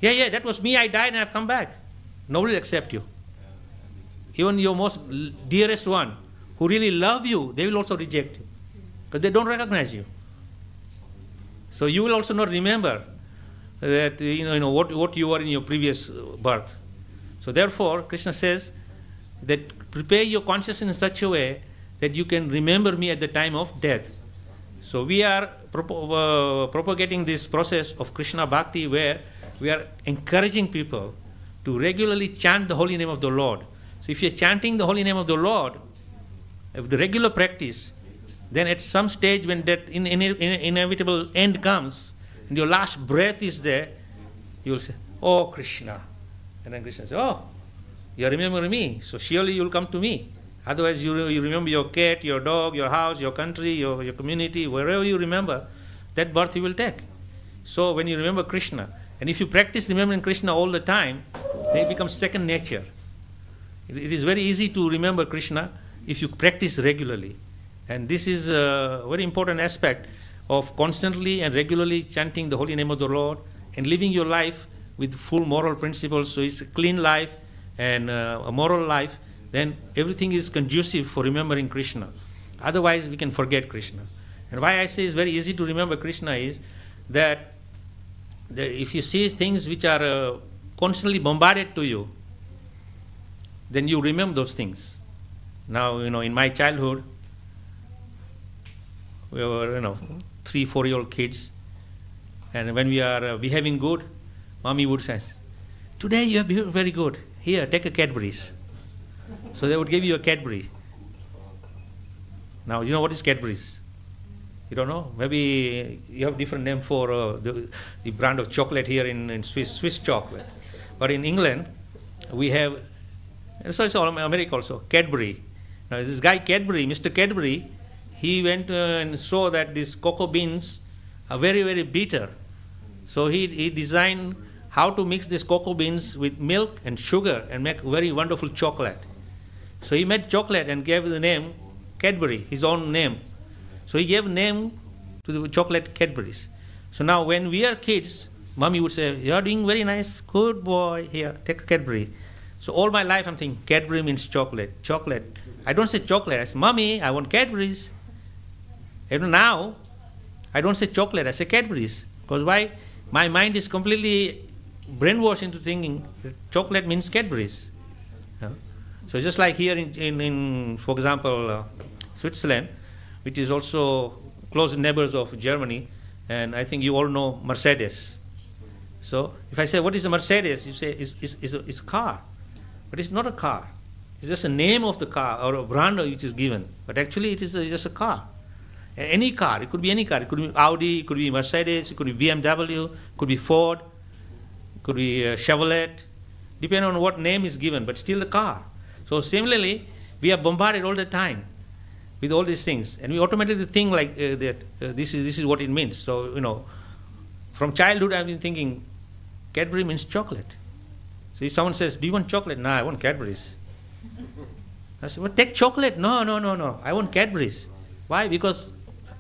Yeah, that was me. I died and I've come back. Nobody will accept you. Even your most dearest one who really love you, they will also reject you because they don't recognize you. So you will also not remember that what you were in your previous birth. So therefore, Krishna says that prepare your consciousness in such a way that you can remember me at the time of death. So we are propagating this process of Krishna Bhakti where we are encouraging people to regularly chant the holy name of the Lord. So if you're chanting the holy name of the Lord, if the regular practice, then at some stage when that inevitable end comes, and your last breath is there, you will say, oh Krishna. And then Krishna says, oh, you remember me, so surely you will come to me. Otherwise you remember your cat, your dog, your house, your country, your community, wherever you remember, that birth you will take. So when you remember Krishna, and if you practice remembering Krishna all the time, then it becomes second nature. It is very easy to remember Krishna if you practice regularly. And this is a very important aspect of constantly and regularly chanting the holy name of the Lord and living your life with full moral principles. So it's a clean life and a moral life. Then everything is conducive for remembering Krishna. Otherwise, we can forget Krishna. And why I say it's very easy to remember Krishna is that if you see things which are constantly bombarded to you, then you remember those things. Now, in my childhood, we were, 3-4-year-old kids, and when we are behaving good, mommy would say, today you have behaved very good. Here, take a Cadbury's. So they would give you a Cadbury. Now, you know what is Cadbury's? You don't know? Maybe you have different name for the brand of chocolate here in Swiss chocolate. But in England, we have, so it's all America also, Cadbury. Now this guy Cadbury, Mr. Cadbury, he went and saw that these cocoa beans are very, very bitter. So he designed how to mix these cocoa beans with milk and sugar and make very wonderful chocolate. So he made chocolate and gave the name Cadbury, his own name. So he gave name to the chocolate Cadbury's. So now when we are kids, mommy would say, you are doing very nice, good boy, here, take a Cadbury. So all my life I'm thinking Cadbury means chocolate, chocolate. I don't say chocolate, I say, mommy, I want Cadbury's. And now, I don't say chocolate, I say Cadbury's. Because why? My mind is completely brainwashed into thinking that chocolate means Cadbury's. So just like here in for example, Switzerland, which is also close neighbors of Germany, and I think you all know Mercedes. So if I say, what is a Mercedes? You say, it's a car. But it's not a car. It's just a name of the car or a brand which is given. But actually it is just a car. Any car, it could be any car. It could be Audi, it could be Mercedes, it could be BMW, it could be Ford, it could be Chevrolet, depending on what name is given, but still a car. So similarly, we are bombarded all the time with all these things, and we automatically think like that this is what it means. So from childhood I've been thinking Cadbury means chocolate. So if someone says, do you want chocolate? No, I want Cadbury's. I say, well, take chocolate. No, I want Cadbury's. Why? Because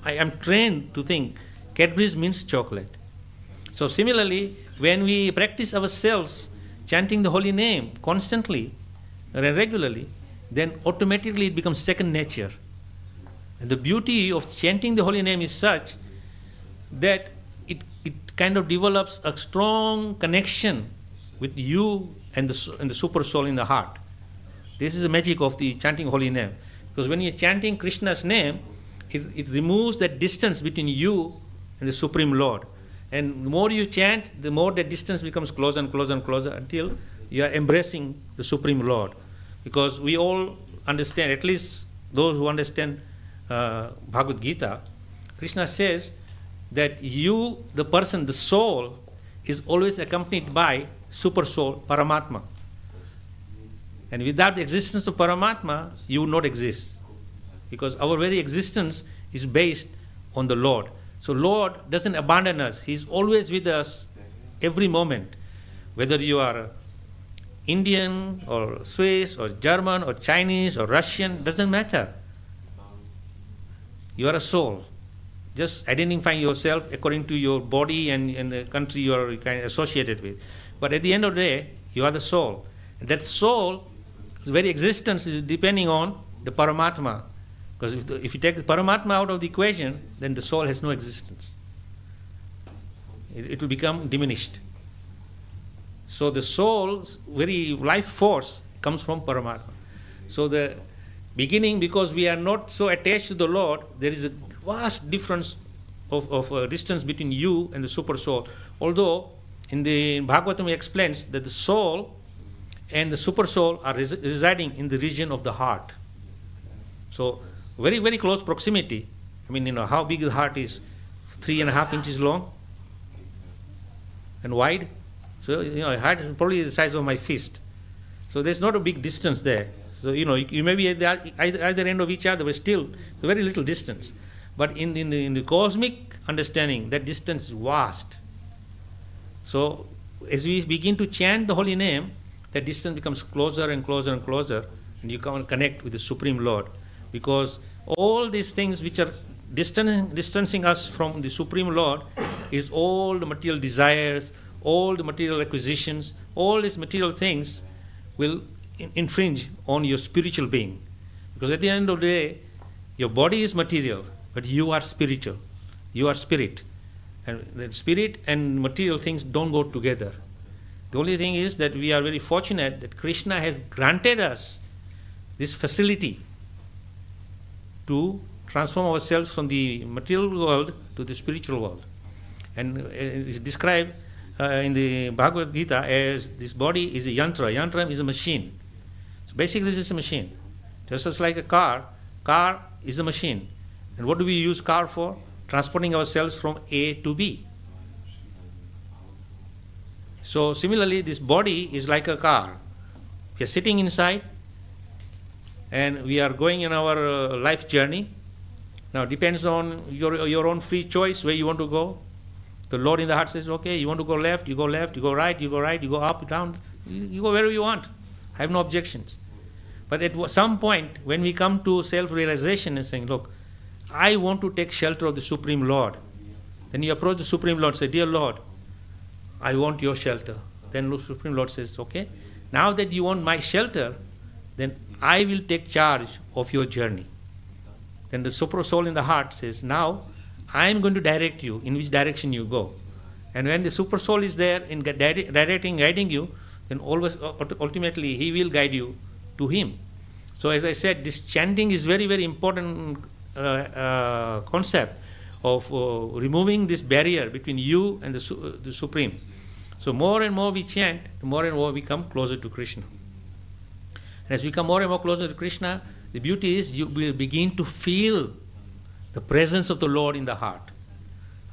I am trained to think Cadbury's means chocolate. So similarly, when we practice ourselves chanting the holy name constantly and regularly, then automatically it becomes second nature. And the beauty of chanting the holy name is such that it kind of develops a strong connection with you and the super soul in the heart. This is the magic of the chanting holy name. Because when you're chanting Krishna's name, it removes that distance between you and the Supreme Lord. And the more you chant, the more that distance becomes closer and closer and closer until you are embracing the Supreme Lord. Because we all understand, at least those who understand Bhagavad Gita, Krishna says that you, the person, the soul, is always accompanied by super soul, Paramatma. And without the existence of Paramatma, you would not exist. Because our very existence is based on the Lord. So Lord doesn't abandon us. He's always with us every moment. Whether you are Indian or Swiss or German or Chinese or Russian, doesn't matter. You are a soul. Just identifying yourself according to your body and the country you are kind of associated with. But at the end of the day, you are the soul. And that soul, its very existence is depending on the Paramatma. Because if you take the Paramatma out of the equation, then the soul has no existence. It will become diminished. So the soul's very life force comes from Paramatma. So the beginning, because we are not so attached to the Lord, there is a vast difference of distance between you and the super soul. Although in the Bhagavatam he explains that the soul and the super soul are residing in the region of the heart. So very, very close proximity. I mean, how big the heart is? 3.5 inches long and wide. So, a heart is probably the size of my fist. So there's not a big distance there. So, you may be at the either end of each other, but still, very little distance. But in the cosmic understanding, that distance is vast. So as we begin to chant the holy name, that distance becomes closer and closer and closer, and you can connect with the Supreme Lord. Because all these things which are distancing us from the Supreme Lord is all the material desires, all the material acquisitions, all these material things will infringe on your spiritual being. Because at the end of the day, your body is material, but you are spiritual. You are spirit. And the spirit and material things don't go together. The only thing is that we are very fortunate that Krishna has granted us this facility to transform ourselves from the material world to the spiritual world. And it's described in the Bhagavad Gita as this body is a yantra. Yantra is a machine. So basically this is a machine. Just as like a car is a machine. And what do we use car for? Transporting ourselves from A to B. So similarly, this body is like a car. We are sitting inside and we are going in our life journey. Now it depends on your own free choice where you want to go. The Lord in the heart says, okay, you want to go left, you go left, you go right, you go right, you go up, down, you go wherever you want. I have no objections. But at some point, when we come to self-realization and saying, look, I want to take shelter of the Supreme Lord. Then you approach the Supreme Lord and say, dear Lord, I want your shelter. Then the Supreme Lord says, okay, now that you want my shelter, then I will take charge of your journey. Then the super soul in the heart says, now I am going to direct you in which direction you go. And when the super soul is there in directing, guiding you, then always, ultimately he will guide you to him. So as I said, this chanting is very, very important concept of removing this barrier between you and the Supreme. So more and more we chant, more and more we come closer to Krishna. And as we come more and more closer to Krishna, the beauty is you will begin to feel the presence of the Lord in the heart.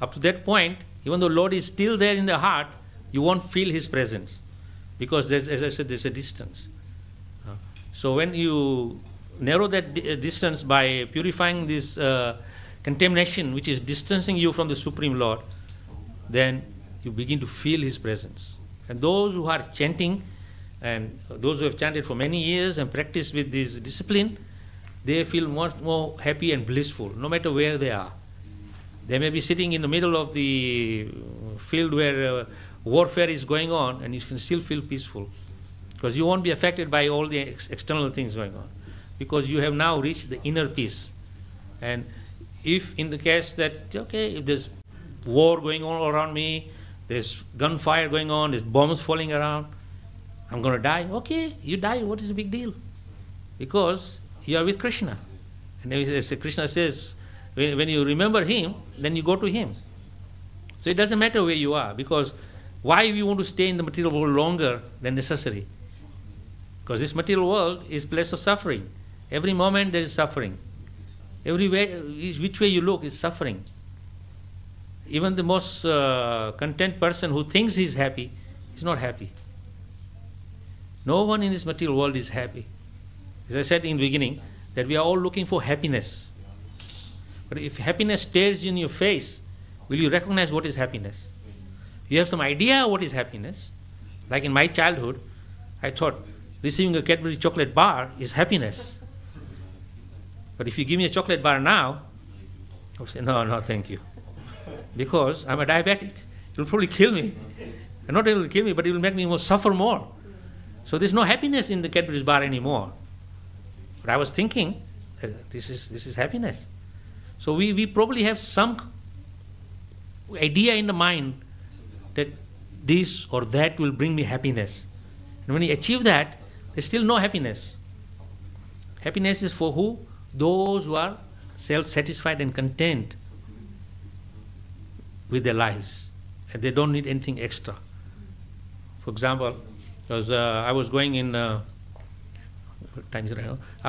Up to that point, even though the Lord is still there in the heart, you won't feel his presence. Because there's, as I said, there's a distance. So when you narrow that distance by purifying this contamination which is distancing you from the Supreme Lord, then you begin to feel his presence. And those who are chanting, and those who have chanted for many years and practiced with this discipline, they feel much more happy and blissful, no matter where they are. They may be sitting in the middle of the field where warfare is going on, and you can still feel peaceful. Because you won't be affected by all the external things going on. Because you have now reached the inner peace. And if in the case that, okay, if there's war going on all around me, there's gunfire going on, there's bombs falling around. I'm going to die. Okay, you die. What is the big deal? Because you are with Krishna. And as Krishna says, when you remember him, then you go to him. So it doesn't matter where you are, because why we want to stay in the material world longer than necessary? Because this material world is a place of suffering. Every moment there is suffering. Everywhere, which way you look, is suffering. Even the most content person who thinks he's happy is not happy. No one in this material world is happy. As I said in the beginning, that we are all looking for happiness. But if happiness stares in your face, will you recognize what is happiness? You have some idea what is happiness. Like in my childhood, I thought receiving a Cadbury chocolate bar is happiness. But if you give me a chocolate bar now, I'll say, no, thank you. Because I'm a diabetic. It will probably kill me. And not only kill me, but it will make me suffer more. So there's no happiness in the Cadbury bar anymore. But I was thinking, this is happiness. So we probably have some idea in the mind that this or that will bring me happiness. And when you achieve that, there's still no happiness. Happiness is for who? Those who are self-satisfied and content with their lives. And they don't need anything extra. For example, because I was going in I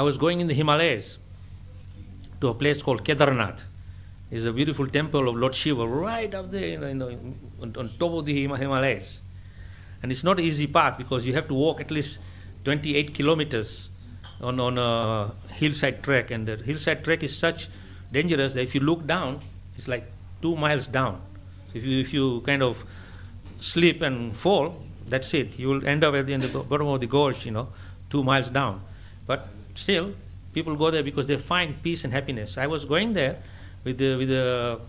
was going in the Himalayas to a place called Kedarnath. It's a beautiful temple of Lord Shiva right up there, on top of the Himalayas. And it's not an easy path because you have to walk at least 28 kilometers on a hillside trek. And the hillside trek is such dangerous that if you look down, it's like 2 miles down. So if you kind of slip and fall, that's it. You will end up at the bottom of the gorge, 2 miles down. But still, people go there because they find peace and happiness. I was going there with the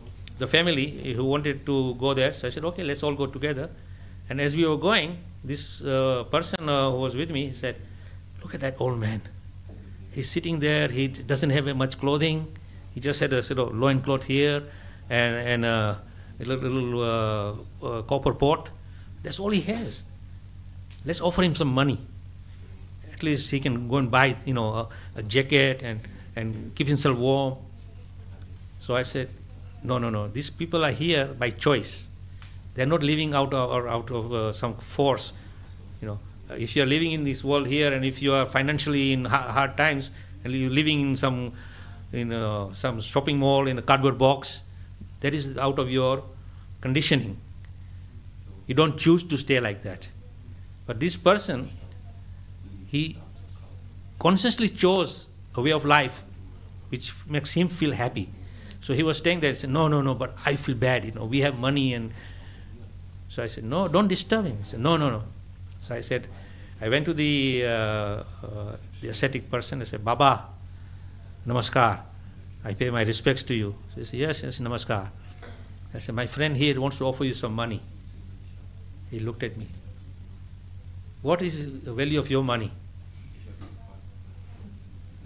family who wanted to go there. So I said, okay, let's all go together. And as we were going, this person who was with me said, look at that old man. He's sitting there. He doesn't have much clothing. He just had a sort of loincloth here and a little copper pot. That's all he has. Let's offer him some money. At least he can go and buy, a jacket and keep himself warm. So I said, no. These people are here by choice. They're not living out of some force. If you're living in this world here, and if you are financially in hard times, and you're living in some shopping mall in a cardboard box, that is out of your conditioning. You don't choose to stay like that. But this person, he consciously chose a way of life which makes him feel happy. So he was staying there and said, no, but I feel bad, we have money. And so I said, no, don't disturb him. He said, no. So I said, I went to the ascetic person. I said, Baba, namaskar. I pay my respects to you. So he said, yes, namaskar. I said, my friend here wants to offer you some money. He looked at me. What is the value of your money?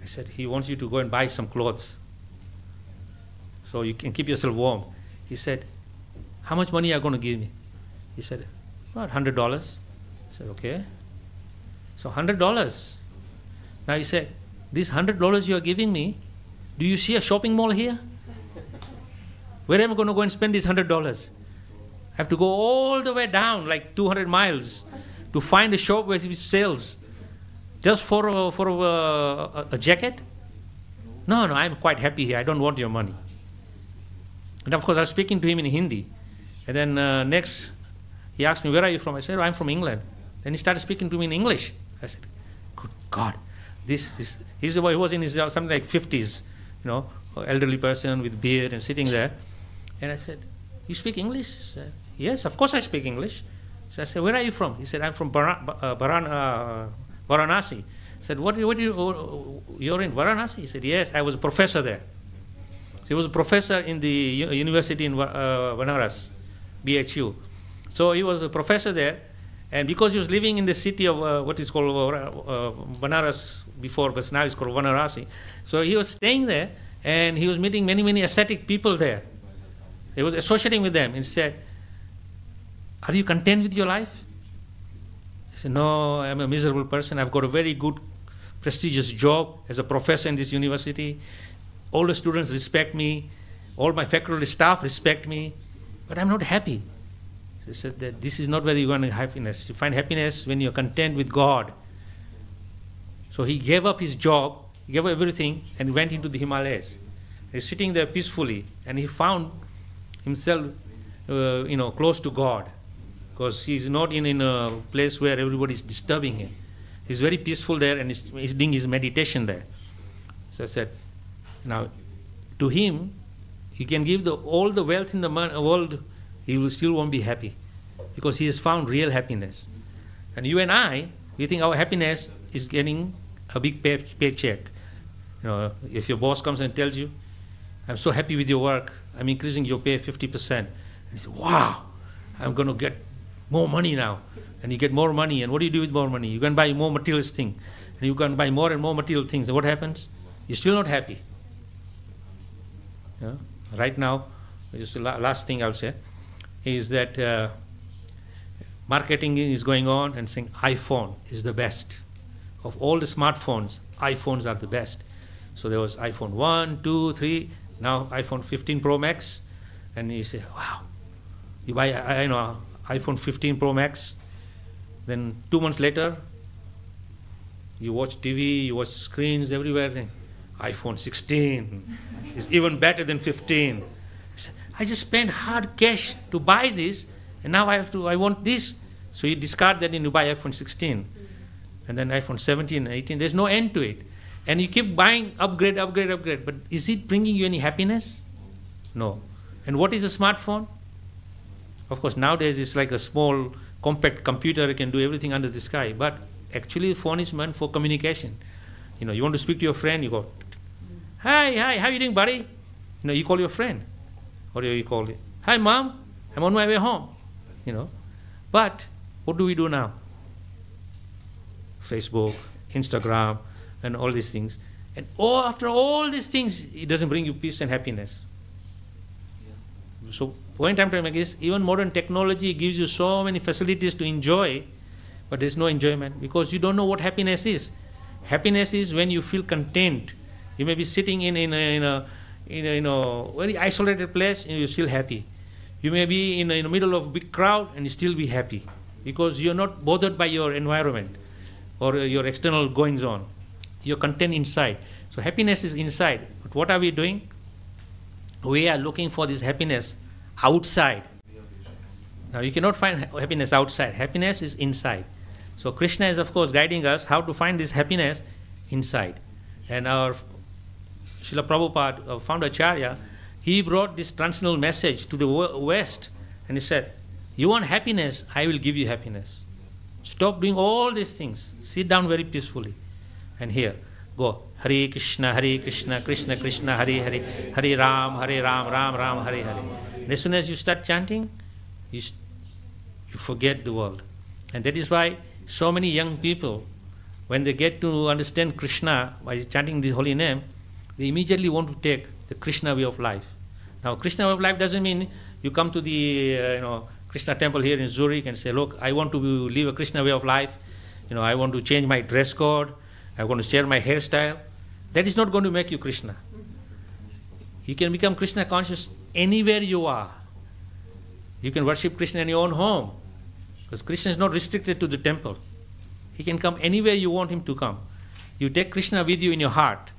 I said, he wants you to go and buy some clothes so you can keep yourself warm. He said, how much money are you going to give me? He said, about $100. I said, okay. So $100. Now he said, this $100 you are giving me, do you see a shopping mall here? Where am I going to go and spend this $100? I have to go all the way down, like 200 miles, to find a shop which sells just for a jacket? No, I'm quite happy here. I don't want your money. And of course, I was speaking to him in Hindi. And then next, he asked me, where are you from? I said, I'm from England. Then he started speaking to me in English. I said, good God, he was in his something like 50s, elderly person with beard and sitting there. And I said, you speak English? He said, yes, of course I speak English. So I said, where are you from? He said, I'm from Varanasi. I said, you're in Varanasi? He said, yes, I was a professor there. So he was a professor in the university in Banaras, BHU. So he was a professor there, and because he was living in the city of what is called Banaras before, but now it's called Varanasi. So he was staying there, and he was meeting many ascetic people there. he was associating with them and said, "Are you content with your life?" I said, "No, I'm a miserable person. I've got a very good, prestigious job as a professor in this university. All the students respect me. All my faculty staff respect me. But I'm not happy." He said that this is not where you find happiness. You find happiness when you're content with God. So he gave up his job, he gave up everything, and he went into the Himalayas. He's sitting there peacefully, and he found himself, close to God, because he's not in a place where everybody is disturbing him. He's very peaceful there, and he's doing his meditation there. So I said, now, to him, you can give all the wealth in the world, he still won't be happy, because he has found real happiness. And you and I, we think our happiness is getting a big paycheck. If your boss comes and tells you, "I'm so happy with your work, I'm increasing your pay 50%. And you say, "Wow, I'm going to get more money now." And you get more money, and what do you do with more money? You can buy more materialist things, and you can buy more and more material things. And what happens? You're still not happy. Right now, just the last thing I'll say is that marketing is going on and saying iPhone is the best. Of all the smartphones, iPhones are the best. So there was iPhone 1, 2, 3, now iPhone 15 Pro Max. And you say, wow, you buy iPhone 15 Pro Max, then 2 months later, you watch TV, you watch screens everywhere, and iPhone 16 is even better than 15. I just spent hard cash to buy this, and now I want this. So you discard that and you buy iPhone 16. And then iPhone 17, 18, there's no end to it. And you keep buying upgrade. But is it bringing you any happiness? No. And what is a smartphone? Of course, nowadays it's like a small, compact computer. It can do everything under the sky. But actually, the phone is meant for communication. You want to speak to your friend, you go, hi, how you doing, buddy? You call your friend. Or you call it, hi, mom, I'm on my way home. But what do we do now? Facebook, Instagram, and all these things. And after all these things, it doesn't bring you peace and happiness. So point I'm trying to make is, even modern technology gives you so many facilities to enjoy, but there's no enjoyment because you don't know what happiness is. Happiness is when you feel content. You may be sitting in a very isolated place and you're still happy. You may be in the middle of a big crowd and you still be happy because you're not bothered by your environment or your external goings on. You're content inside. So happiness is inside. But what are we doing? We are looking for this happiness outside. Now you cannot find happiness outside. Happiness is inside. So Krishna is of course guiding us how to find this happiness inside. And our Srila Prabhupada, our founder Acharya, he brought this transcendental message to the West, and he said, you want happiness, I will give you happiness. Stop doing all these things. Sit down very peacefully. And here, go, Hare Krishna, Krishna Krishna, Hare Hare, Hare Ram, Ram Ram, Hare Hare. And as soon as you start chanting, you forget the world. And that is why so many young people, when they get to understand Krishna by chanting the holy name, they immediately want to take the Krishna way of life. Now, Krishna way of life doesn't mean you come to the Krishna temple here in Zurich and say, look, I want to live a Krishna way of life. I want to change my dress code. I want to share my hairstyle. That is not going to make you Krishna. You can become Krishna conscious anywhere you are. You can worship Krishna in your own home. Because Krishna is not restricted to the temple. He can come anywhere you want him to come. You take Krishna with you in your heart.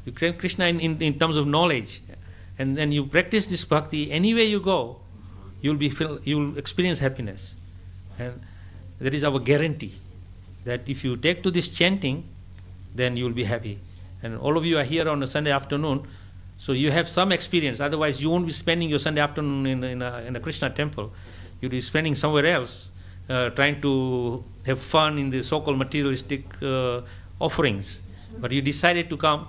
You take Krishna in terms of knowledge. And then you practice this bhakti. Anywhere you go, you'll experience happiness. And that is our guarantee. That if you take to this chanting, then you will be happy. And all of you are here on a Sunday afternoon, so you have some experience. Otherwise, you won't be spending your Sunday afternoon in a Krishna temple. You'll be spending somewhere else, trying to have fun in the so-called materialistic offerings. But you decided to come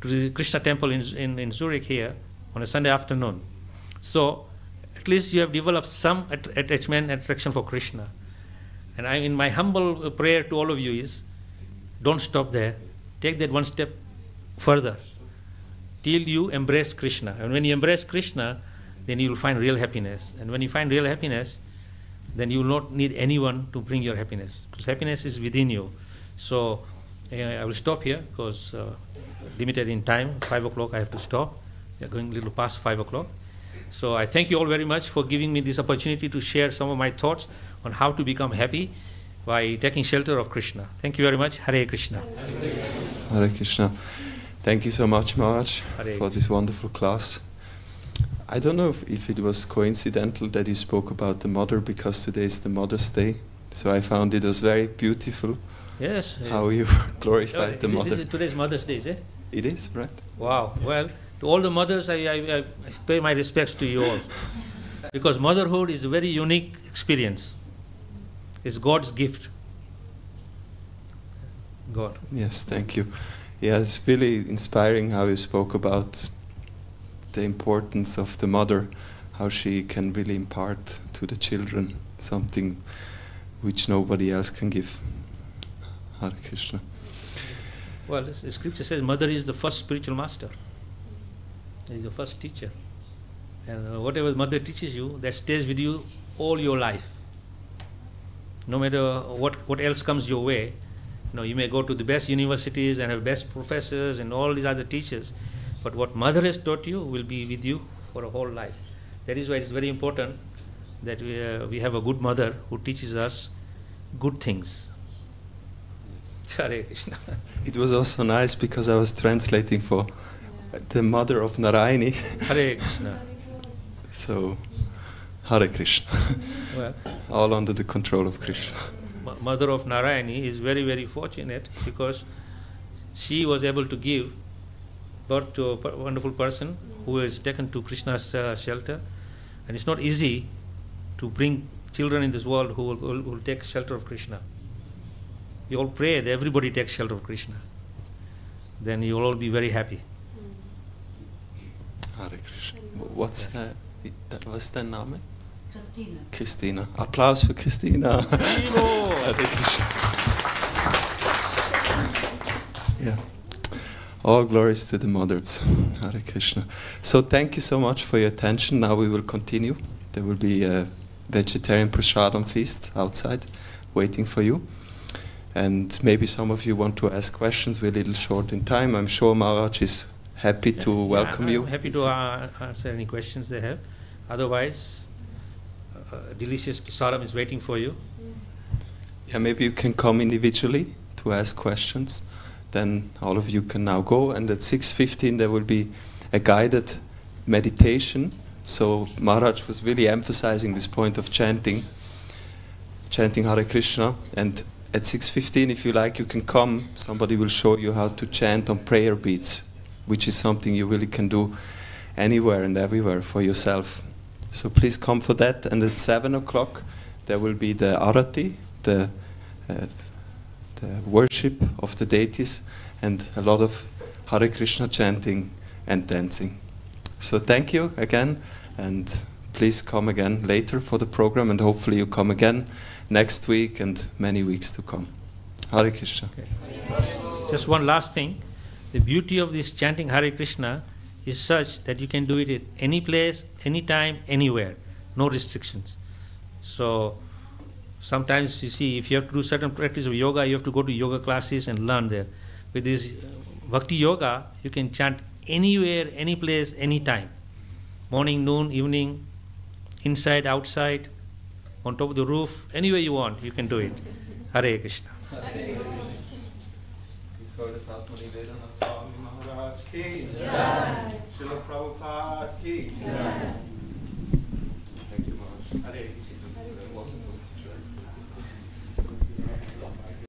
to the Krishna temple in Zurich here on a Sunday afternoon. So at least you have developed some attachment and attraction for Krishna. And in my humble prayer to all of you is, don't stop there. Take that one step further till you embrace Krishna. And when you embrace Krishna, then you will find real happiness. And when you find real happiness, then you will not need anyone to bring your happiness, because happiness is within you. So I will stop here because limited in time, 5 o'clock I have to stop. We are going a little past 5 o'clock. So I thank you all very much for giving me this opportunity to share some of my thoughts on how to become happy by taking shelter of Krishna. Thank you very much. Hare Krishna. Hare Krishna. Thank you so much, Maharaj, Hare for this wonderful class. I don't know if it was coincidental that you spoke about the mother, because today is the Mother's Day. So I found it was very beautiful. Yes. How you glorified the mother. This is today's Mother's Day, is it? It is, right? Wow. Well, to all the mothers, I pay my respects to you all. Because motherhood is a very unique experience. It's God's gift. God. Yes, thank you. Yeah, it's really inspiring how you spoke about the importance of the mother, how she can really impart to the children something which nobody else can give. Hare Krishna. Well, the scripture says mother is the first spiritual master. Is the first teacher. And whatever mother teaches you, that stays with you all your life. No matter what else comes your way, you may go to the best universities and have best professors and all these other teachers, but what mother has taught you will be with you for a whole life. That is why it's very important that we have a good mother who teaches us good things. Yes. Hare Krishna. It was also nice because I was translating for the mother of Narayani. Hare Krishna. So, Hare Krishna. Well, all under the control of Krishna. Mother of Narayani is very, very fortunate because she was able to give birth to a wonderful person who is taken to Krishna's shelter. And it's not easy to bring children in this world who will take shelter of Krishna. We all pray that everybody takes shelter of Krishna. Then you will all be very happy. Hare Krishna. What's the name? Christina. Christina. Applaus für Christina. Hare Krishna. Yeah. All glories to the mothers. Hare Krishna. So thank you so much for your attention. Now we will continue. There will be a vegetarian prasadam feast outside waiting for you. And maybe some of you want to ask questions. We're a little short in time. I'm sure Maharaj is happy to welcome you. I'm happy to answer any questions they have. Otherwise, delicious prasadam is waiting for you. Yeah, maybe you can come individually to ask questions. Then all of you can now go. And at 6:15 there will be a guided meditation. So Maharaj was really emphasizing this point of chanting Hare Krishna. And at 6:15, if you like, you can come. Somebody will show you how to chant on prayer beads, which is something you really can do anywhere and everywhere for yourself. So please come for that. And at 7 o'clock there will be the arati, the worship of the deities, and a lot of Hare Krishna chanting and dancing. So thank you again, and please come again later for the program, and hopefully you come again next week and many weeks to come. Hare Krishna. Okay. Just one last thing. The beauty of this chanting Hare Krishna is such that you can do it at any place, any time, anywhere. No restrictions. So sometimes you see, if you have to do certain practice of yoga, you have to go to yoga classes and learn there. With this bhakti yoga, you can chant anywhere, any place, any time. Morning, noon, evening, inside, outside, on top of the roof, anywhere you want, you can do it. Hare Krishna. Atmanivadana Swami Maharaj ki jai. Srila Prabhupada ki jai.